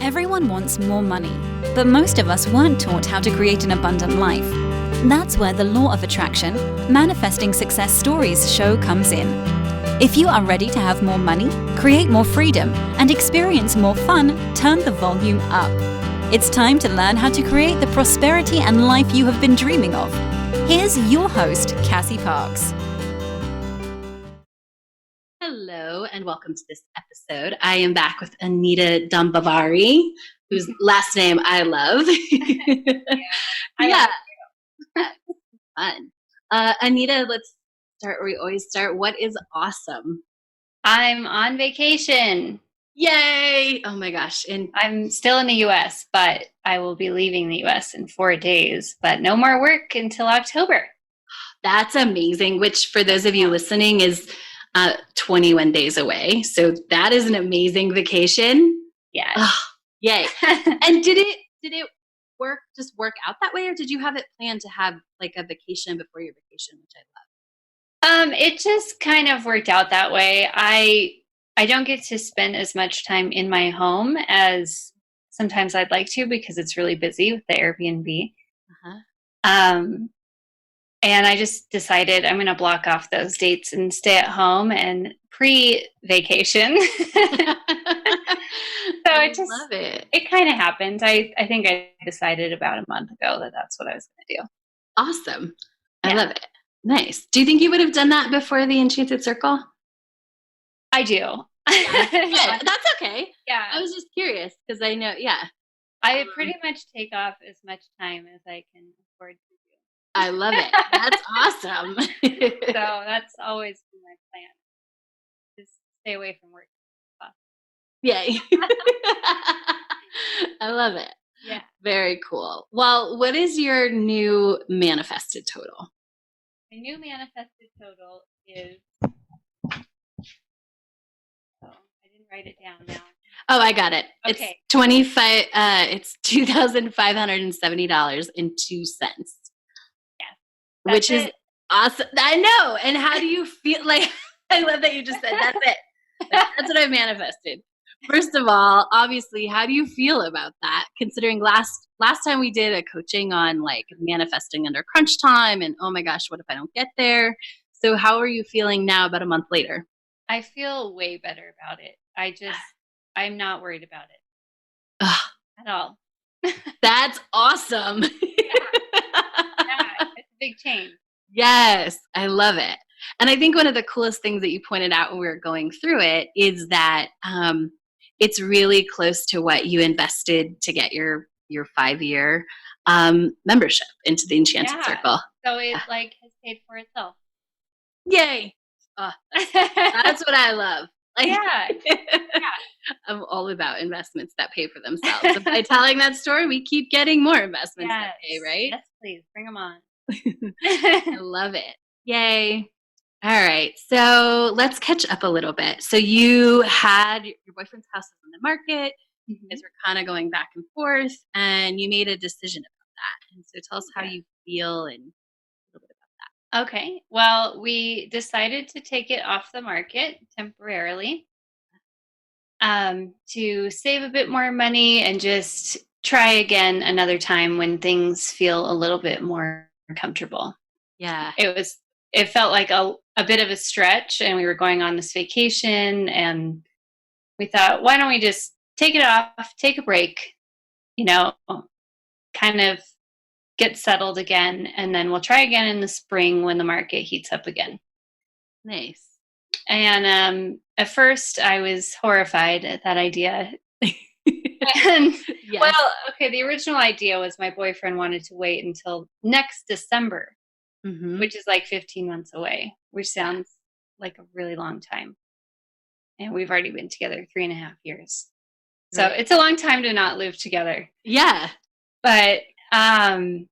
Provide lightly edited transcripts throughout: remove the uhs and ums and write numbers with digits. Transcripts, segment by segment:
Everyone wants more money, but most of us weren't taught how to create an abundant life. That's where the law of attraction, Manifesting Success Stories show comes in. If you are ready to have more money, create more freedom, and experience more fun, turn the volume up. It's time to learn how to create the prosperity and life you have been dreaming of. Here's your host, Cassie Parks. Hello, and welcome to this episode. I am back with Anita Dumbavari, whose last name I love. Yeah, fun. Anita, let's start where we always start. What is awesome? I'm on vacation. Yay! Oh my gosh. And I'm still in the U.S., but I will be leaving the U.S. in 4 days, but no more work until October. That's amazing, which for those of you listening is 21 days away. So that is an amazing vacation. Yes. Oh, yay. And did it work out that way, or did you have it planned to have like a vacation before your vacation, which I love? It just kind of worked out that way. I don't get to spend as much time in my home as sometimes I'd like to because it's really busy with the Airbnb. And I just decided I'm going to block off those dates and stay at home and pre-vacation. So love it. It kind of happened. I think I decided about a month ago that that's what I was going to do. Awesome. I love it. Nice. Do you think you would have done that before the Enchanted Circle? I do. Yeah, that's okay. Yeah. I was just curious because I know, I pretty much take off as much time as I can afford to do. I love it. That's awesome. So that's always been my plan. Just stay away from work. Yay. I love it. Yeah. Very cool. Well, what is your new manifested total? My new manifested total is, I didn't write it down now. Oh, I got it. Okay. It's $2,570.02. Which is awesome. I know. And how do you feel? Like, I love that you just said, that's it. That's what I manifested. First of all, obviously, how do you feel about that? Considering last time we did a coaching on like manifesting under crunch time and, oh my gosh, what if I don't get there? So how are you feeling now about a month later? I feel way better about it. I'm not worried about it at all. That's awesome. It's a big change. Yes, I love it. And I think one of the coolest things that you pointed out when we were going through it is that it's really close to what you invested to get your 5-year membership into the Enchanted Circle. So it like has paid for itself. Yay. Oh, that's what I love. Like, I'm all about investments that pay for themselves. And by telling that story, we keep getting more investments that pay, right? Yes, please. Bring them on. I love it. Yay. All right. So let's catch up a little bit. So you had your boyfriend's house on the market. You guys were kind of going back and forth, and you made a decision about that. And so tell us how you feel and a little bit about that. Okay. Well, we decided to take it off the market temporarily to save a bit more money and just try again another time when things feel a little bit more comfortable. Yeah. It felt like a bit of a stretch, and we were going on this vacation, and we thought, why don't we just take it off, take a break, kind of get settled again, and then we'll try again in the spring when the market heats up again. Nice. And at first I was horrified at that idea. And the original idea was my boyfriend wanted to wait until next December. Which is like 15 months away, which sounds like a really long time. And we've already been together 3.5 years. So it's a long time to not live together. Yeah. But I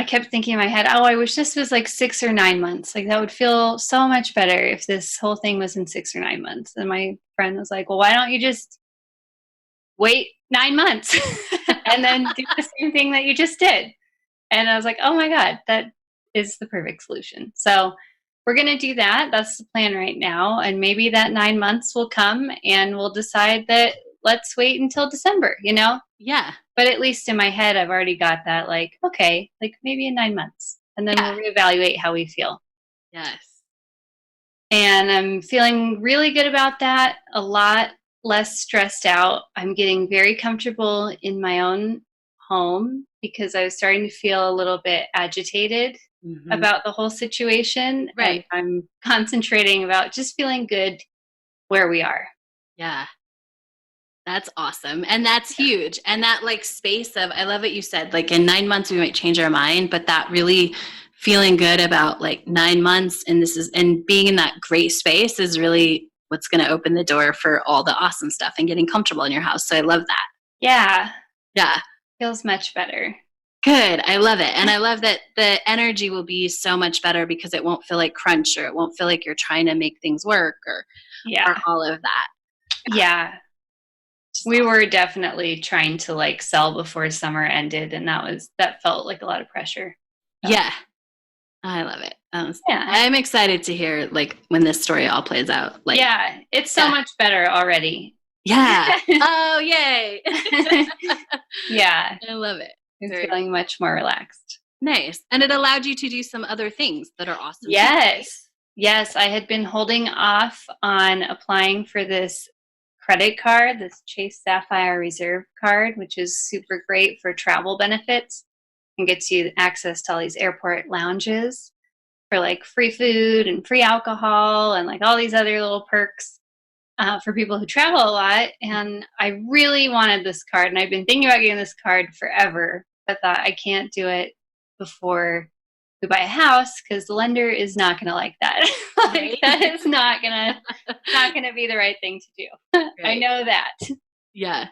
kept thinking in my head, I wish this was like 6 or 9 months. Like that would feel so much better if this whole thing was in 6 or 9 months. And my friend was like, well, why don't you just wait 9 months and then do the same thing that you just did? And I was like, oh my God, that is the perfect solution. So we're going to do that. That's the plan right now. And maybe that 9 months will come and we'll decide that let's wait until December, Yeah. But at least in my head, I've already got that, like, okay, like maybe in 9 months, and then Yeah. we'll reevaluate how we feel. Yes. And I'm feeling really good about that, a lot less stressed out. I'm getting very comfortable in my own home because I was starting to feel a little bit agitated about the whole situation. Right. And I'm concentrating about just feeling good where we are. Yeah. That's awesome. And that's huge. And that like space of, I love what you said, like in 9 months, we might change our mind, but that really feeling good about like 9 months and being in that great space is really what's going to open the door for all the awesome stuff and getting comfortable in your house. So I love that. Yeah. Yeah. Feels much better. Good. I love it. And I love that the energy will be so much better because it won't feel like crunch, or it won't feel like you're trying to make things work or all of that. Yeah. We were definitely trying to like sell before summer ended, and that felt like a lot of pressure. So. Yeah. I love it. I'm excited to hear like when this story all plays out. Like, yeah, it's so much better already. Yeah. Oh, yay. Yeah. I love it. I'm feeling much more relaxed. Nice. And it allowed you to do some other things that are awesome. Yes. Too. Yes. I had been holding off on applying for this credit card, this Chase Sapphire Reserve card, which is super great for travel benefits and gets you access to all these airport lounges for like free food and free alcohol and like all these other little perks for people who travel a lot. And I really wanted this card, and I've been thinking about getting this card forever, but thought I can't do it before we buy a house because the lender is not going to like that. Like, that is not gonna be the right thing to do. Right. I know that. Yeah.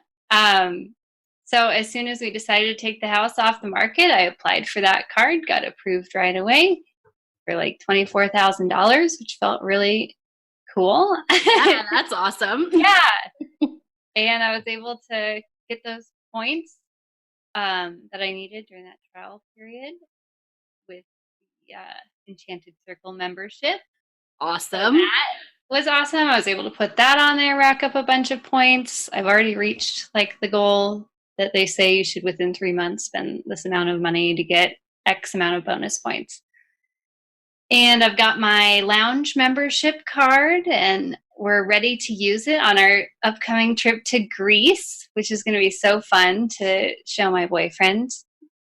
So as soon as we decided to take the house off the market, I applied for that card, got approved right away for like $24,000, which felt really cool. Yeah, that's awesome. Yeah. And I was able to get those points that I needed during that trial period with the Enchanted Circle membership. Awesome. So that was awesome. I was able to put that on there, rack up a bunch of points. I've already reached like the goal that they say you should within 3 months spend this amount of money to get X amount of bonus points. And I've got my lounge membership card, and we're ready to use it on our upcoming trip to Greece, which is going to be so fun to show my boyfriend.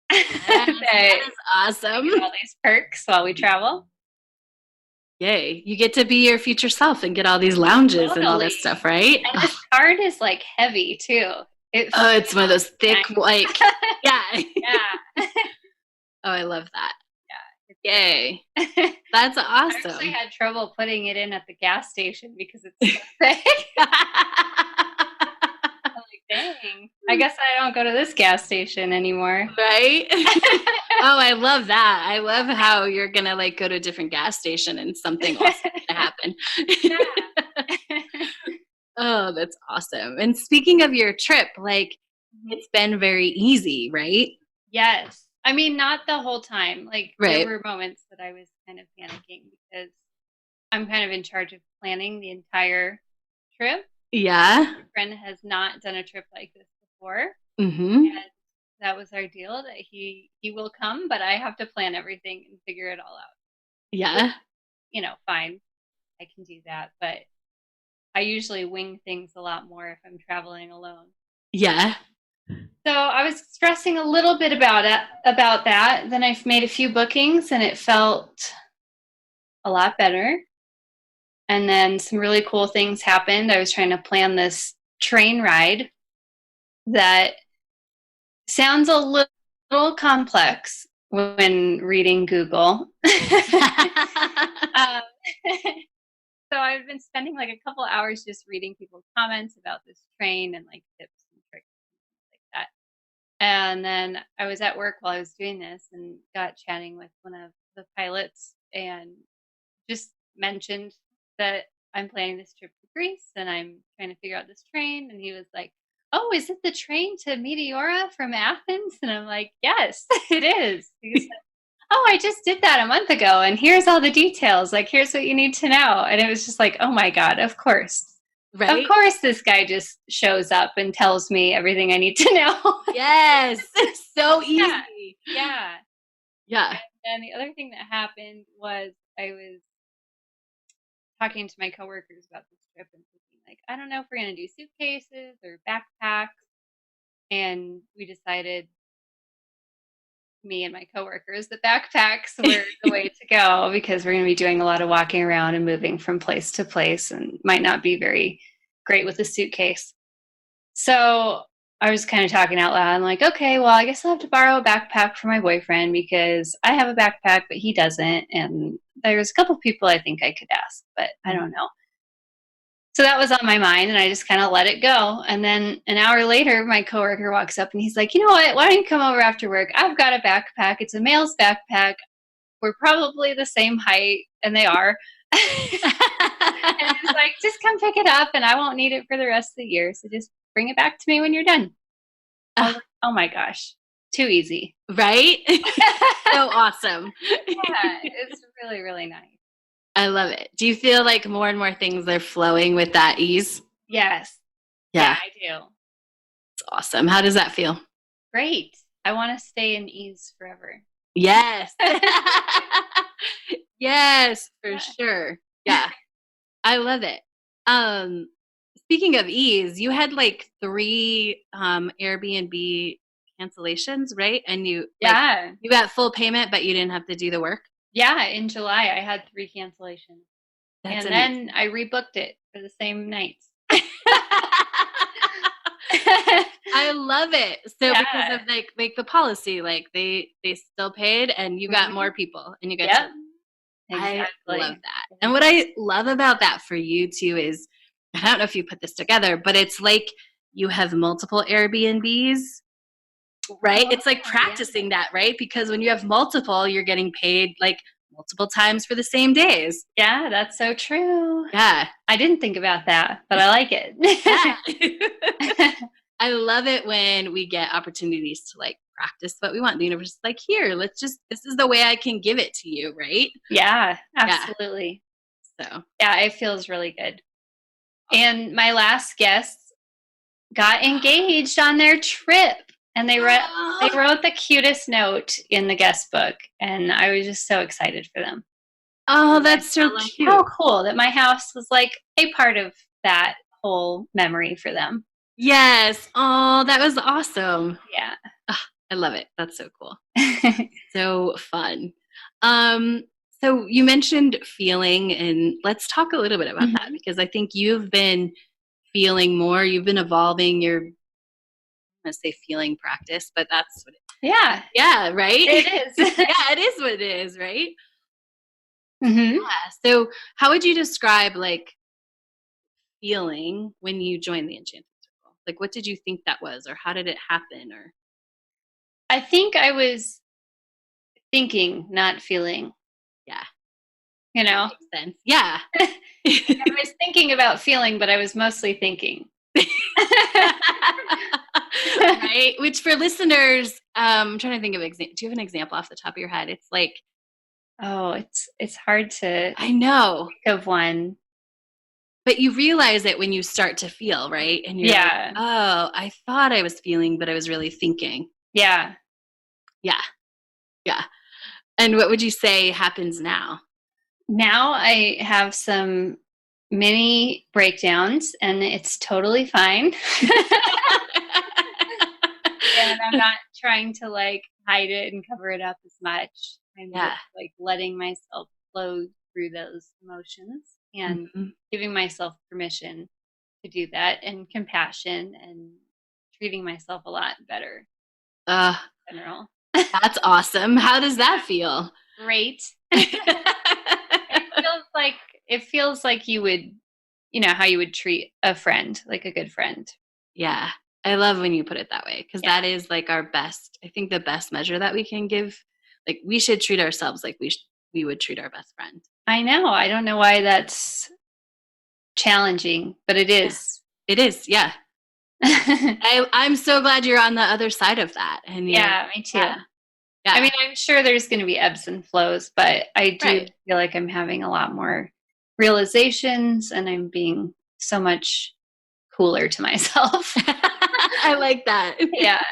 That is awesome. All these perks while we travel. Yay. You get to be your future self and get all these lounges and all this stuff, right? And this card is like heavy too. It's one of those thick, like, yeah. Yeah. Oh, I love that. Yeah. Yay. That's awesome. I actually had trouble putting it in at the gas station because it's so thick. I'm like, dang. I guess I don't go to this gas station anymore. Right? Oh, I love that. I love how you're going to like go to a different gas station and something awesome is going to happen. Yeah. Oh, that's awesome. And speaking of your trip, like it's been very easy, right? Yes. I mean, not the whole time. Like there were moments that I was kind of panicking because I'm kind of in charge of planning the entire trip. Yeah. My friend has not done a trip like this before. Mm-hmm. And that was our deal, that he will come, but I have to plan everything and figure it all out. Yeah. Fine. I can do that. But I usually wing things a lot more if I'm traveling alone. Yeah. So I was stressing a little bit about that. Then I made a few bookings and it felt a lot better. And then some really cool things happened. I was trying to plan this train ride that sounds a little complex when reading Google. So I've been spending like a couple hours just reading people's comments about this train and like tips and tricks and like that. And then I was at work while I was doing this and got chatting with one of the pilots and just mentioned that I'm planning this trip to Greece and I'm trying to figure out this train. And he was like, "Oh, is it the train to Meteora from Athens?" And I'm like, "Yes, it is." He said, "Oh, I just did that a month ago and here's all the details. Like, here's what you need to know." And it was just like, oh my God, of course. right? Of course, this guy just shows up and tells me everything I need to know. Yes. So easy. Yeah. Yeah. And the other thing that happened was I was talking to my coworkers about this trip and thinking, like, I don't know if we're going to do suitcases or backpacks. And we decided, me and my coworkers, that backpacks were the way to go because we're going to be doing a lot of walking around and moving from place to place and might not be very great with a suitcase. So I was kind of talking out loud. I'm like, okay, well, I guess I'll have to borrow a backpack for my boyfriend because I have a backpack, but he doesn't. And there's a couple people I think I could ask, but I don't know. So that was on my mind, and I just kind of let it go. And then an hour later, my coworker walks up and he's like, you know what? Why don't you come over after work? I've got a backpack. It's a male's backpack. We're probably the same height, and they are. And he's like, just come pick it up, and I won't need it for the rest of the year. So just bring it back to me when you're done. I was like, oh my gosh, too easy. Right? So awesome. Yeah, it's really, really nice. I love it. Do you feel like more and more things are flowing with that ease? Yes. Yeah. I do. It's awesome. How does that feel? Great. I want to stay in ease forever. Yes. Yes, for sure. Yeah. I love it. Speaking of ease, you had like 3 Airbnb cancellations, right? And you got full payment, but you didn't have to do the work. Yeah, in July I had 3 cancellations. That's and amazing. then I rebooked it for the same nights. I love it. So because of like the policy, like they still paid and you got more people and you got to. Exactly. I love that. And what I love about that for you too is, I don't know if you put this together, but it's like you have multiple Airbnbs, right? It's like practicing that, right? Because when you have multiple, you're getting paid like multiple times for the same days. Yeah, that's so true. Yeah. I didn't think about that, but I like it. Yeah. I love it when we get opportunities to like practice what we want. The universe is like, here, this is the way I can give it to you, right? Yeah, absolutely. Yeah. So yeah, it feels really good. And my last guests got engaged on their trip, and they wrote the cutest note in the guest book, and I was just so excited for them. Oh, that's so cute. How cool that my house was like a part of that whole memory for them. Yes. Oh, that was awesome. Yeah. Oh, I love it. That's so cool. So fun. So you mentioned feeling, and let's talk a little bit about that, because I think you've been feeling more, you've been evolving your, I'm going to say feeling practice, but that's what yeah, right? It is. Yeah, it is what it is, right? Mm-hmm. Yeah. So how would you describe like feeling when you joined the Enchanted Circle? Like, what did you think that was, or how did it happen? Or I think I was thinking, not feeling. Yeah. You know? That makes sense. Yeah. I was thinking about feeling, but I was mostly thinking. Right? Which for listeners, I'm trying to think of do you have an example off the top of your head? It's like, oh, it's hard to I know. think of one. But you realize it when you start to feel, right? And you're like, oh, I thought I was feeling, but I was really thinking. Yeah. Yeah. Yeah. And what would you say happens now? Now I have some mini breakdowns, and it's totally fine. And I'm not trying to like hide it and cover it up as much. I'm just like letting myself flow through those emotions and giving myself permission to do that, and compassion, and treating myself a lot better in general. That's awesome. How does that feel? Great. It feels like you would, how you would treat a friend, like a good friend. Yeah. I love when you put it that way, because that is like our best, I think the best measure that we can give. Like, we should treat ourselves like we would treat our best friend. I know. I don't know why that's challenging, but it is. It is. Yeah. I'm so glad you're on the other side of that. And me too. Yeah. I mean, I'm sure there's going to be ebbs and flows, but I do feel like I'm having a lot more realizations, and I'm being so much cooler to myself. I like that. Yeah.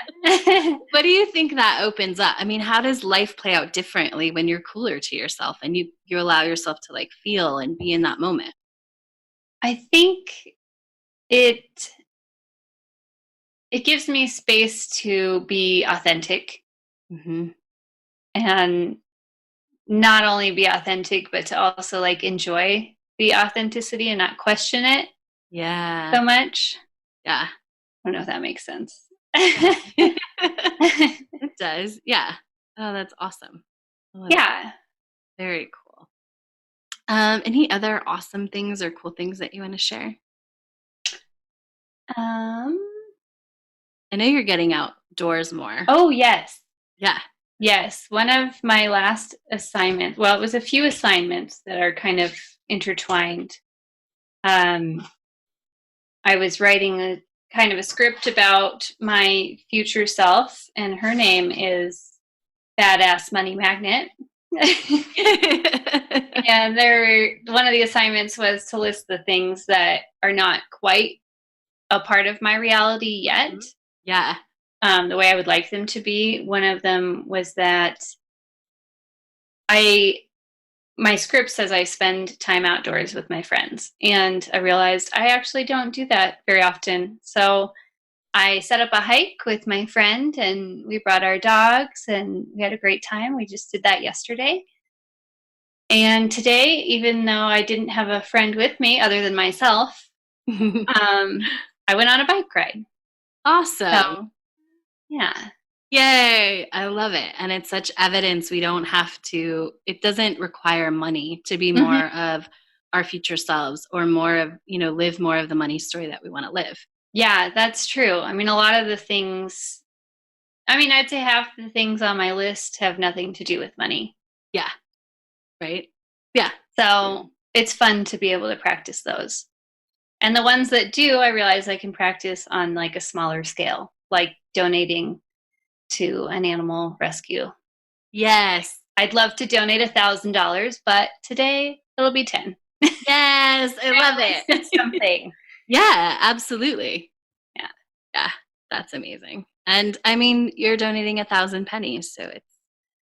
What do you think that opens up? I mean, how does life play out differently when you're cooler to yourself and you allow yourself to like feel and be in that moment? I think it gives me space to be authentic, Mm-hmm. and not only be authentic, but to also like enjoy the authenticity and not question it Yeah. so much. Yeah. I don't know if that makes sense. It does. Yeah. Oh, that's awesome. Yeah. Very cool. Any other awesome things or cool things that you want to share? I know you're getting outdoors more. Oh, yes. Yeah. Yes. One of my last assignments, well, it was a few assignments that are kind of intertwined. I was writing a kind of a script about my future self, and her name is Badass Money Magnet. And one of the assignments was to list the things that are not quite a part of my reality yet. Yeah. The way I would like them to be. One of them was that my script says I spend time outdoors with my friends, and I realized I actually don't do that very often. So I set up a hike with my friend, and we brought our dogs, and we had a great time. We just did that yesterday. And today, even though I didn't have a friend with me other than myself, I went on a bike ride. Awesome. So, yeah. Yay. I love it. And it's such evidence we don't have to, it doesn't require money to be more of our future selves or more of, live more of the money story that we want to live. Yeah, that's true. I mean, a lot of the things, I'd say half the things on my list have nothing to do with money. Yeah. Right? Yeah. So it's fun to be able to practice those. And the ones that do, I realize I can practice on like a smaller scale, like donating to an animal rescue. Yes. I'd love to donate $1,000, but today it'll be 10. Yes. I love it. Something. Yeah, absolutely. Yeah. Yeah. That's amazing. And I mean, you're donating 1,000 pennies, so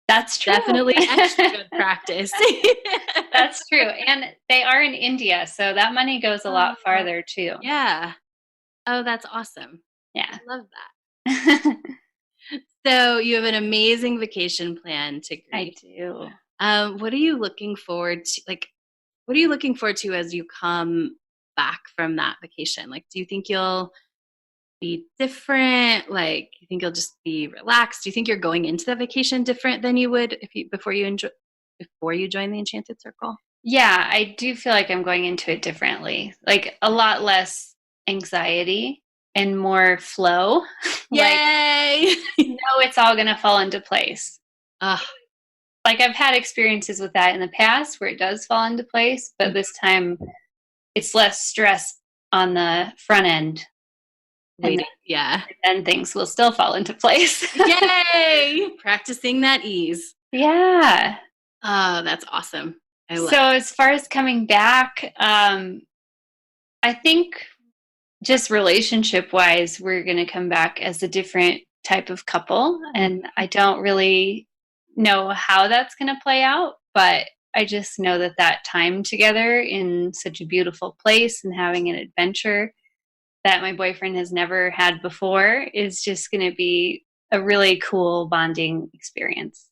that's true. Definitely extra good practice. That's true. And they are in India, so that money goes a lot farther too. Yeah. Oh, that's awesome. Yeah. I love that. So you have an amazing vacation plan to greet. I do. What are you looking forward to? What are you looking forward to as you come back from that vacation? Like, do you think you'll be different? Like, you think you'll just be relaxed? Do you think you're going into the vacation different than you would before you join the Enchanted Circle? Yeah, I do feel like I'm going into it differently. Like a lot less anxiety and more flow. Yay! It's all going to fall into place. Like I've had experiences with that in the past where it does fall into place, but this time it's less stress on the front end. And things will still fall into place. Yay! Practicing that ease. Yeah. Oh, that's awesome. As far as coming back, I think just relationship wise, we're going to come back as a different type of couple. And I don't really know how that's going to play out, but I just know that time together in such a beautiful place and having an adventure that my boyfriend has never had before is just going to be a really cool bonding experience.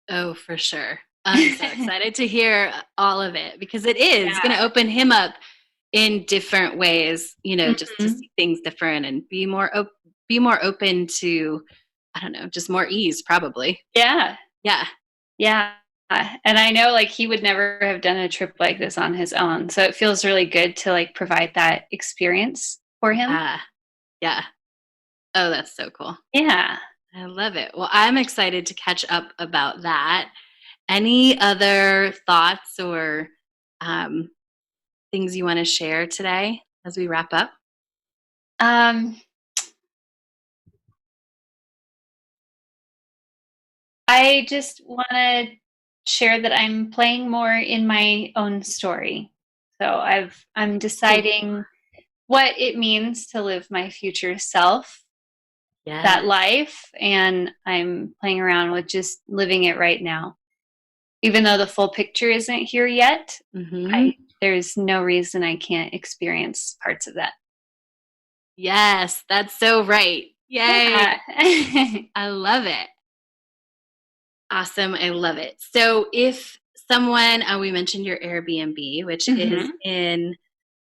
Oh, for sure. I'm so excited to hear all of it because it is going to open him up in different ways, just to see things different and be more open to, I don't know, just more ease probably. Yeah. Yeah. Yeah. And I know he would never have done a trip like this on his own. So it feels really good to provide that experience for him. Yeah. Oh, that's so cool. Yeah. I love it. Well, I'm excited to catch up about that. Any other thoughts or things you want to share today as we wrap up? I just want to share that I'm playing more in my own story. So I'm deciding what it means to live my future self, that life. And I'm playing around with just living it right now. Even though the full picture isn't here yet, there's no reason I can't experience parts of that. Yes, that's so right. Yay. Yeah. I love it. Awesome. I love it. So if someone, we mentioned your Airbnb, which is in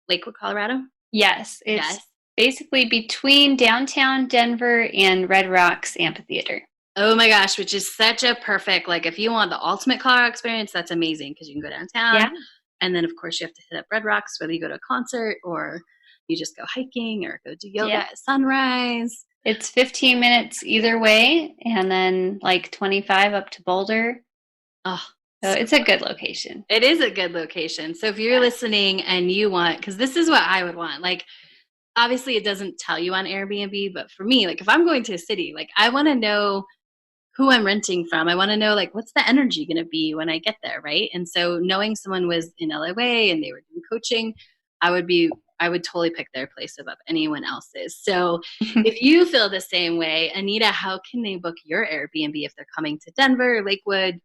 Lakewood, Colorado. Yes. It's basically between downtown Denver and Red Rocks Amphitheater. Oh my gosh, which is such a perfect, like if you want the ultimate Colorado experience, that's amazing because you can go downtown. Yeah. And then of course you have to hit up Red Rocks, whether you go to a concert or you just go hiking or go do yoga at sunrise. It's 15 minutes either way, and then like 25 up to Boulder. Oh, so it's a good location. It is a good location. So if you're listening and you want, because this is what I would want, like obviously it doesn't tell you on Airbnb, but for me, like if I'm going to a city, like I want to know who I'm renting from. I want to know like what's the energy going to be when I get there, right? And so knowing someone was in LA and they were doing coaching, I would totally pick their place above anyone else's. So if you feel the same way, Anita, how can they book your Airbnb if they're coming to Denver, Lakewood,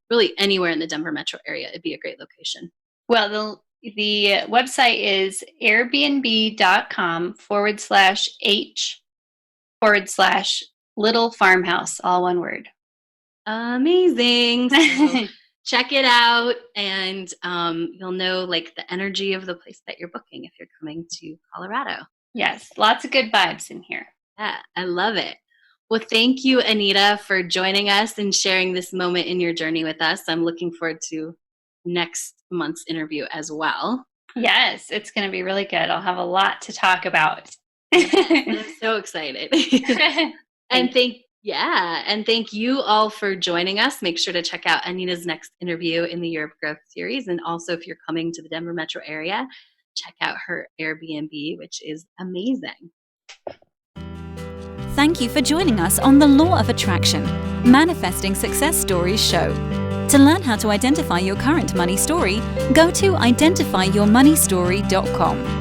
really anywhere in the Denver metro area? It'd be a great location. Well, the website is airbnb.com/h/little farmhouse, all one word. Amazing. So check it out, and you'll know like the energy of the place that you're booking if you're coming to Colorado. Yes, lots of good vibes in here. Yeah, I love it. Well, thank you, Anita, for joining us and sharing this moment in your journey with us. I'm looking forward to next month's interview as well. Yes, it's going to be really good. I'll have a lot to talk about. I'm so excited. And thank you all for joining us. Make sure to check out Anita's next interview in the Year of Growth series. And also, if you're coming to the Denver metro area, check out her Airbnb, which is amazing. Thank you for joining us on the Law of Attraction, Manifesting Success Stories show. To learn how to identify your current money story, go to identifyyourmoneystory.com.